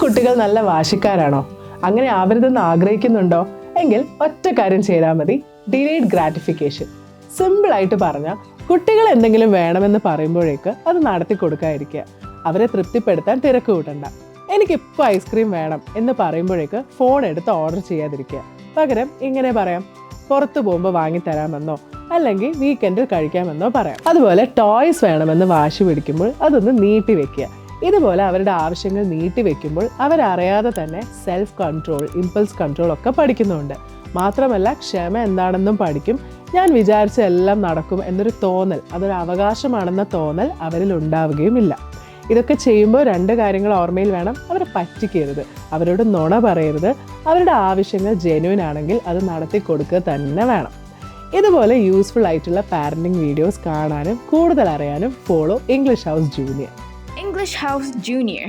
കുട്ടികൾ നല്ല വാശിക്കാരാണോ? അങ്ങനെ ആവരുതെന്ന് ആഗ്രഹിക്കുന്നുണ്ടോ? എങ്കിൽ ഒറ്റ കാര്യം ചെയ്താൽ മതി, ഡിലേഡ് ഗ്രാറ്റിഫിക്കേഷൻ. സിമ്പിളായിട്ട് പറഞ്ഞാൽ, കുട്ടികൾ എന്തെങ്കിലും വേണമെന്ന് പറയുമ്പോഴേക്ക് അത് നടത്തി കൊടുക്കാതിരിക്കുക. അവരെ തൃപ്തിപ്പെടുത്താൻ തിരക്ക് കൂട്ടണ്ട. എനിക്കിപ്പോൾ ഐസ്ക്രീം വേണം എന്ന് പറയുമ്പോഴേക്ക് ഫോൺ എടുത്ത് ഓർഡർ ചെയ്യാതിരിക്കുക. പകരം ഇങ്ങനെ പറയാം, പുറത്ത് പോകുമ്പോൾ വാങ്ങിത്തരാമെന്നോ അല്ലെങ്കിൽ വീക്കെൻഡിൽ കഴിക്കാമെന്നോ പറയാം. അതുപോലെ ടോയ്സ് വേണമെന്ന് വാശി പിടിക്കുമ്പോൾ അതൊന്ന് നീട്ടി വെക്കുക. ഇതുപോലെ അവരുടെ ആവശ്യങ്ങൾ നീട്ടി വെക്കുമ്പോൾ അവരറിയാതെ തന്നെ സെൽഫ് കൺട്രോൾ, ഇമ്പൾസ് കൺട്രോൾ ഒക്കെ പഠിക്കുന്നുണ്ട്. മാത്രമല്ല ക്ഷമ എന്താണെന്നും പഠിക്കും. ഞാൻ വിചാരിച്ച എല്ലാം നടക്കും എന്നൊരു തോന്നൽ, അതൊരു അവകാശമാണെന്ന തോന്നൽ അവരിൽ ഉണ്ടാവുകയുമില്ല. ഇതൊക്കെ ചെയ്യുമ്പോൾ 2 കാര്യങ്ങൾ ഓർമ്മയിൽ വേണം. അവരെ പറ്റിക്കരുത്, അവരോട് നുണ പറയരുത്. അവരുടെ ആവശ്യങ്ങൾ ജെന്യുവൻ ആണെങ്കിൽ അത് നടത്തി കൊടുക്കുക തന്നെ വേണം. ഇതുപോലെ യൂസ്ഫുൾ ആയിട്ടുള്ള പാരന്റിംഗ് വീഡിയോസ് കാണാനും കൂടുതൽ അറിയാനും follow English house junior. English House Junior.